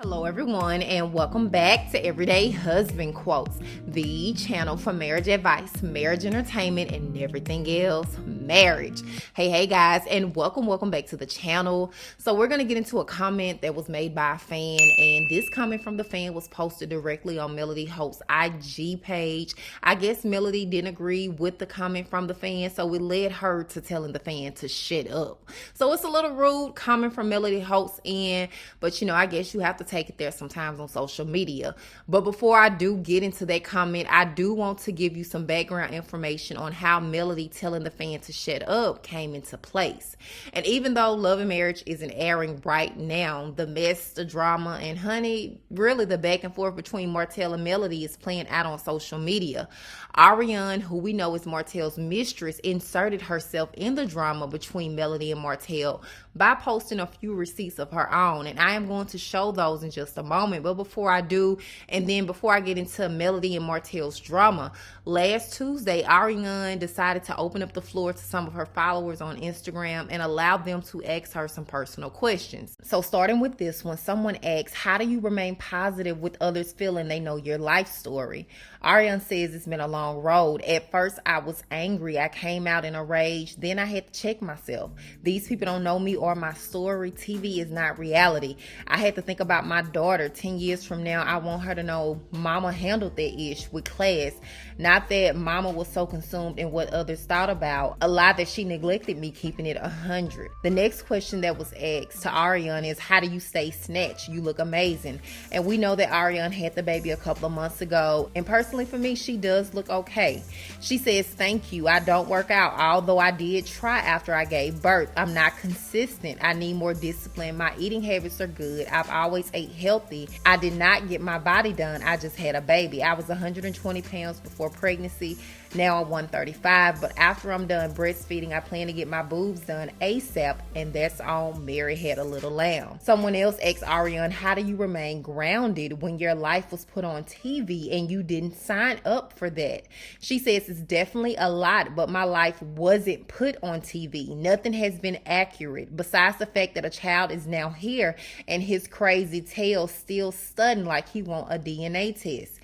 Hello everyone, and welcome back to Everyday Husband Quotes, the channel for marriage advice, marriage entertainment, and everything else marriage. Hey guys, and welcome back to the channel. So we're going to get into a comment that was made by a fan, and this comment from the fan was posted directly on Melody Holt's IG page. I guess Melody didn't agree with the comment from the fan, so it led her to telling the fan to shut up. So it's a little rude comment from Melody Holt's end, but I guess you have to take it there sometimes on social media. But before I do get into that comment, I do want to give you some background information on how Melody telling the fan to shut up came into place. And even though Love and Marriage isn't airing right now, the mess, the drama, and honey, really the back and forth between Martell and Melody is playing out on social media. Ariane, who we know is Martell's mistress, inserted herself in the drama between Melody and Martell by posting a few receipts of her own, and I am going to show those in just a moment. But before I do, and then before I get into Melody and Martell's drama, last Tuesday, Ariane decided to open up the floor to some of her followers on Instagram and allow them to ask her some personal questions. So starting with this one, someone asks, how do you remain positive with others feeling they know your life story? Ariane says it's been a long road. At first, I was angry. I came out in a rage. Then I had to check myself. These people don't know me or my story. TV is not reality. I had to think about my daughter. 10 years from now, I want her to know mama handled that ish with class. Not that mama was so consumed in what others thought about. A lie that she neglected me, keeping it 100. The next question that was asked to Ariane is, how do you stay snatched? You look amazing. And we know that Ariane had the baby a couple of months ago. And personally for me, she does look okay. She says, thank you. I don't work out, although I did try after I gave birth. I'm not consistent. I need more discipline. My eating habits are good. I've always ate healthy. I did not get my body done. I just had a baby. I was 120 pounds before pregnancy. Now I'm 135, but after I'm done breastfeeding, I plan to get my boobs done ASAP, and that's on Mary Had a Little Lamb. Someone else asked Ariane, how do you remain grounded when your life was put on TV and you didn't sign up for that? She says it's definitely a lot, but my life wasn't put on TV. Nothing has been accurate, besides the fact that a child is now here and his crazy tail still stunned like he want a DNA test.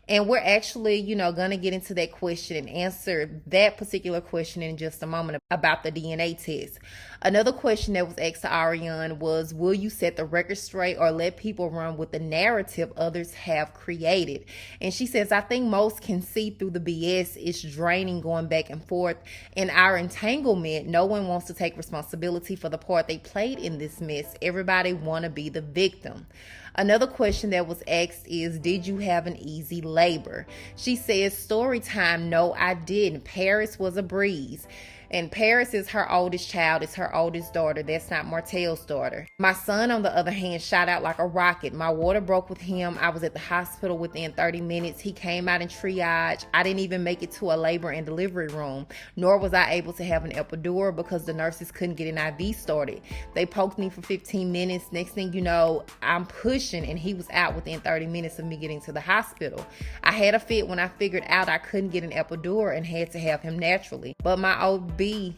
And we're actually, going to get into that question and answer that particular question in just a moment about the DNA test. Another question that was asked to Ariane was, will you set the record straight or let people run with the narrative others have created? And she says, I think most can see through the BS. It's draining going back and forth. In our entanglement, no one wants to take responsibility for the part they played in this mess. Everybody want to be the victim. Another question that was asked is, did you have an easy labor? She says, story time, no, I didn't. Paris was a breeze. And Paris is her oldest child. It's her oldest daughter. That's not Martell's daughter. My son, on the other hand, shot out like a rocket. My water broke with him. I was at the hospital within 30 minutes. He came out in triage. I didn't even make it to a labor and delivery room, nor was I able to have an epidural because the nurses couldn't get an IV started. They poked me for 15 minutes. Next thing you know, I'm pushing, and he was out within 30 minutes of me getting to the hospital. I had a fit when I figured out I couldn't get an epidural and had to have him naturally. But my OB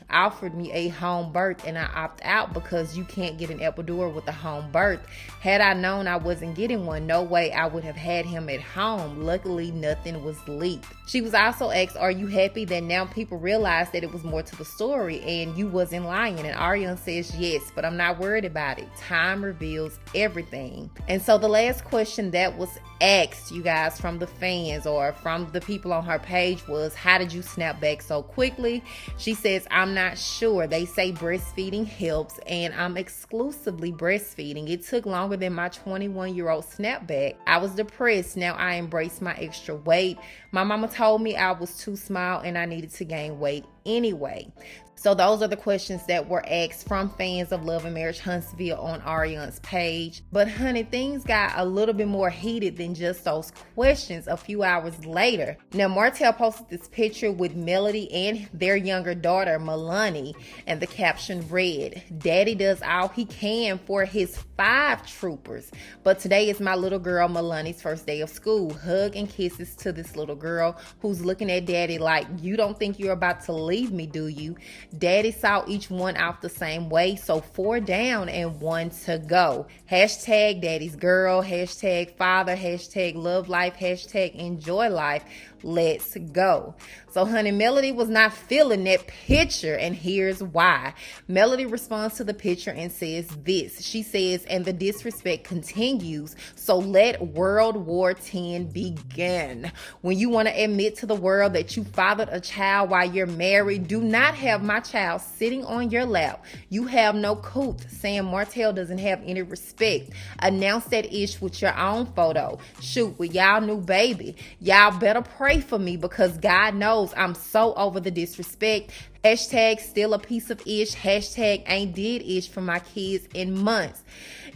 offered me a home birth, and I opted out because you can't get an epidural with a home birth. Had I known I wasn't getting one, no way I would have had him at home. Luckily, nothing was leaked. She was also asked, are you happy that now people realize that it was more to the story and you wasn't lying? And Ariane says, yes, but I'm not worried about it. Time reveals everything. And so the last question that was asked, you guys, from the fans or from the people on her page was, how did you snap back so quickly? She says, I'm not sure. They say breastfeeding helps, and I'm exclusively breastfeeding. It took longer than my 21-year-old snapback. I was depressed. Now I embrace my extra weight. My mama told me I was too small and I needed to gain weight anyway. So those are the questions that were asked from fans of Love and Marriage Huntsville on Ariane's page. But honey, things got a little bit more heated than just those questions a few hours later. Now Martell posted this picture with Melody and their younger daughter Melanie, and the caption read, Daddy does all he can for his 5 troopers, but today is my little girl Melanie's first day of school. Hug and kisses to this little girl who's looking at Daddy like, you don't think you're about to leave me, do you? Daddy saw each one out the same way, so 4 down and 1 to go. Hashtag daddy's girl, hashtag father, hashtag love life, hashtag enjoy life. Let's go. So honey, Melody was not feeling that picture, and here's why. Melody responds to the picture and says this. She says, and the disrespect continues, so let World War X begin. When you want to admit to the world that you fathered a child while you're married, do not have my child sitting on your lap. You have no couth saying Martell doesn't have any respect. Announce that ish with your own photo. Shoot, with y'all new baby. Y'all better pray for me, because God knows I'm so over the disrespect. Hashtag still a piece of ish. Hashtag ain't did ish for my kids in months.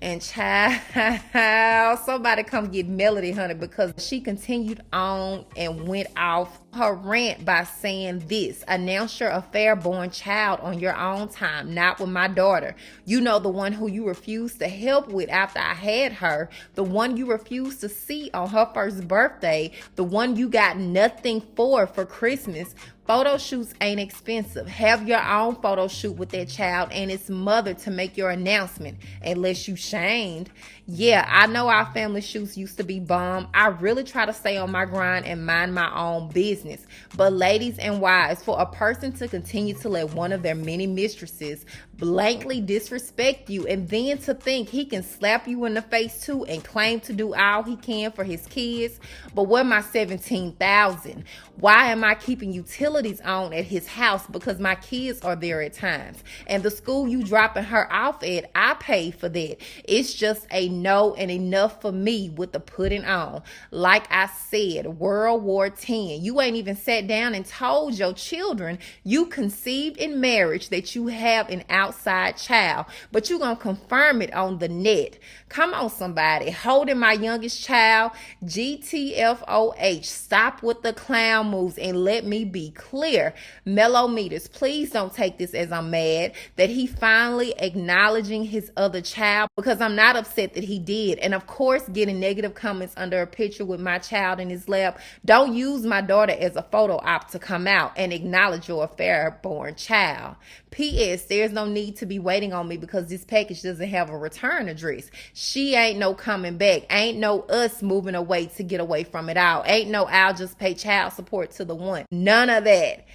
And child, somebody come get Melody, honey, because she continued on and went off her rant by saying this. Announce your affair-born child on your own time, not with my daughter. You know, the one who you refused to help with after I had her, the one you refused to see on her first birthday, the one you got nothing for Christmas. Photo shoots ain't expensive. Have your own photo shoot with that child and its mother to make your announcement, unless you shamed. Yeah, I know our family shoots used to be bomb. I really try to stay on my grind and mind my own business. But ladies and wives, for a person to continue to let one of their many mistresses blankly disrespect you, and then to think he can slap you in the face too and claim to do all he can for his kids. But where my $17,000? Why am I keeping utilities on at his house? Because my kids are there at times. And the school you dropping her off at, I pay for that. It's just a no and enough for me with the putting on. Like I said, World War X. You ain't even sat down and told your children you conceived in marriage that you have an outside child, but you gonna confirm it on the net. Come on, somebody. Holding my youngest child, GTFOH. Stop with the clown moves and let me be clear. Mellow meters, please don't take this as I'm mad that he finally acknowledging his other child, because I'm not upset that he did. And of course, getting negative comments under a picture with my child in his lap. Don't use my daughter as a photo op to come out and acknowledge your affair-born child. P.S. There's no need to be waiting on me because this package doesn't have a return address. She ain't no coming back. Ain't no us moving away to get away from it all. Ain't no I'll just pay child support to the one. None of that.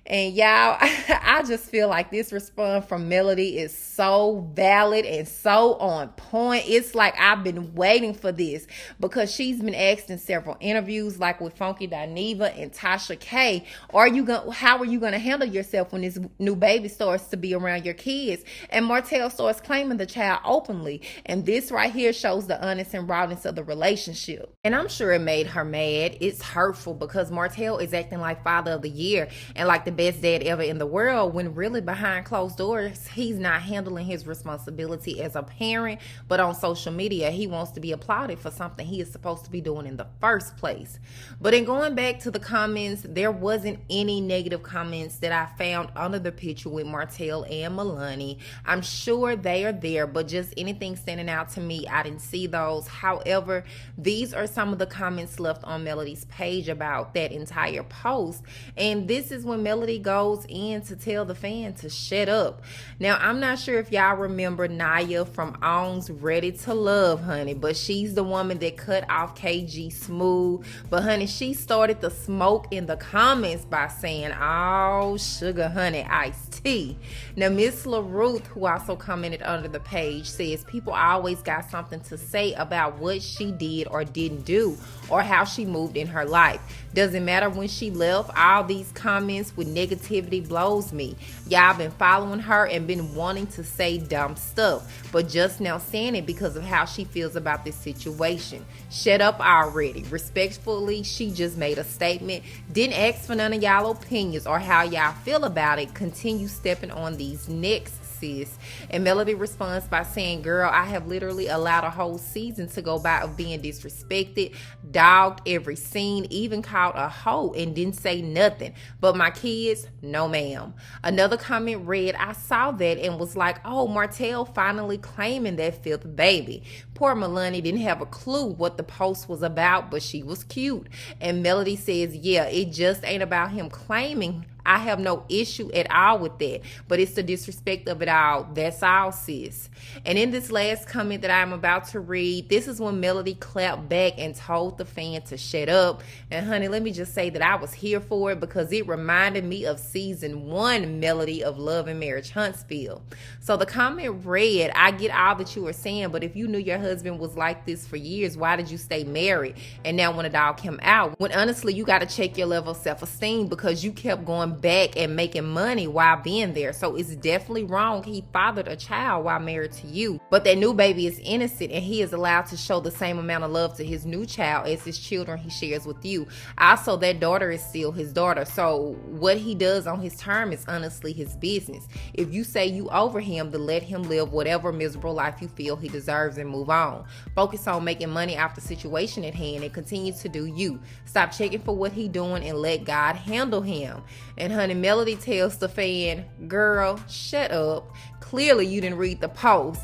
And y'all, I just feel like this response from Melody is so valid and so on point. It's like I've been waiting for this, because she's been asked in several interviews, like with Funky Dineva and Tasha K, how are you going to handle yourself when this new baby starts to be around your kids? And Martell starts claiming the child openly. And this right here shows the honest and rawness of the relationship. And I'm sure it made her mad. It's hurtful because Martell is acting like father of the year and like the best dad ever in the world, when really behind closed doors he's not handling his responsibility as a parent. But on social media he wants to be applauded for something he is supposed to be doing in the first place. But in going back to the comments, there wasn't any negative comments that I found under the picture with Martell and Melanie. I'm sure they are there, but just anything standing out to me, I didn't see those. However, these are some of the comments left on Melody's page about that entire post, and this is when Melody goes in to tell the fan to shut up. Now, I'm not sure if y'all remember Naya from Ong's Ready to Love, honey, but she's the woman that cut off KG Smooth. But honey, she started the smoke in the comments by saying, oh, sugar honey, iced tea. Now, Miss LaRuth, who also commented under the page, says people always got something to say about what she did or didn't do, or how she moved in her life. Doesn't matter when she left. All these comments with negativity blows me. Y'all been following her and been wanting to say dumb stuff, but just now saying it because of how she feels about this situation. Shut up already. Respectfully, she just made a statement. Didn't ask for none of y'all opinions or how y'all feel about it. Continue stepping on these necks, sis. And Melody responds by saying, girl, I have literally allowed a whole season to go by of being disrespected, dogged every scene, even called a hoe and didn't say nothing. But my kids, no ma'am. Another comment read, I saw that and was like, oh, Martell finally claiming that fifth baby. Poor Melanie didn't have a clue what the post was about, but she was cute. And Melody says, yeah, it just ain't about him claiming I have no issue at all with that. But it's the disrespect of it all. That's all, sis. And in this last comment that I'm about to read, this is when Melody clapped back and told the fan to shut up. And honey, let me just say that I was here for it because it reminded me of season 1 Melody of Love and Marriage Huntsville. So the comment read, I get all that you were saying, but if you knew your husband was like this for years, why did you stay married? And now when the dog came out, when honestly you got to check your level of self-esteem because you kept going back and making money while being there. So it's definitely wrong. He fathered a child while married to you, but that new baby is innocent and he is allowed to show the same amount of love to his new child as his children he shares with you. Also, that daughter is still his daughter. So what he does on his term is honestly his business. If you say you over him, then let him live whatever miserable life you feel he deserves and move on. Focus on making money off the situation at hand and continue to do you. Stop checking for what he doing and let God handle him. And honey, Melody tells the fan, girl, shut up. Clearly you didn't read the post.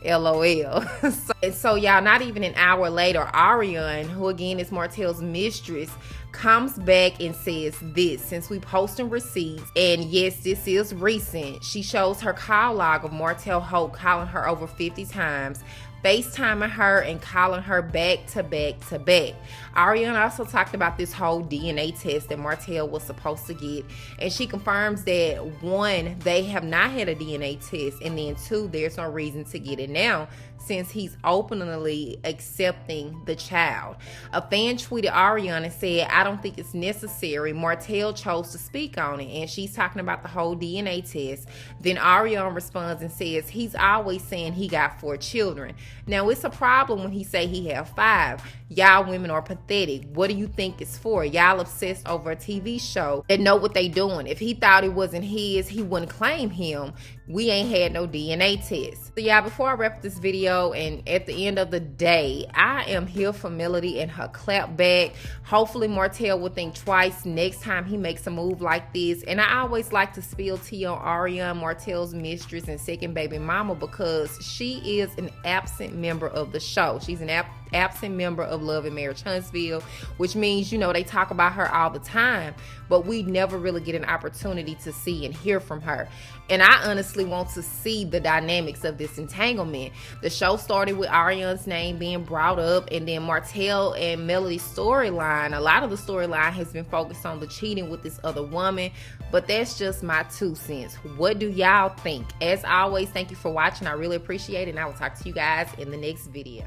LOL. so y'all, not even an hour later, Arion, who again is Martell's mistress, comes back and says this, since we posting receipts, and yes, this is recent, she shows her call log of Martell Holt calling her over 50 times, FaceTiming her and calling her back to back to back. Ariane also talked about this whole DNA test that Martell was supposed to get, and she confirms that 1, they have not had a DNA test, and then 2, there's no reason to get it now since he's openly accepting the child. A fan tweeted Ariane and said, I don't think it's necessary. Martell chose to speak on it, and she's talking about the whole DNA test. Then Ariane responds and says, he's always saying he got 4 children. Now, it's a problem when he say he have 5. Y'all women are pathetic. What do you think it's for? Y'all obsessed over a TV show that know what they doing. If he thought it wasn't his, he wouldn't claim him. We ain't had no DNA test. So y'all, before I wrap this video, and at the end of the day, I am here for Melody and her clap back. Hopefully Martell will think twice next time he makes a move like this. And I always like to spill tea on Ariane, Martell's mistress and second baby mama, because she is an absent member of the show. She's an absent member of Love and Marriage Huntsville, which means, you know, they talk about her all the time, but we never really get an opportunity to see and hear from her. And I honestly want to see the dynamics of this entanglement. The show started with Ariane's name being brought up, and then Martell and Melody's storyline, a lot of the storyline has been focused on the cheating with this other woman, but that's just my 2 cents. What do y'all think? As always, thank you for watching. I really appreciate it, and I will talk to you guys in the next video.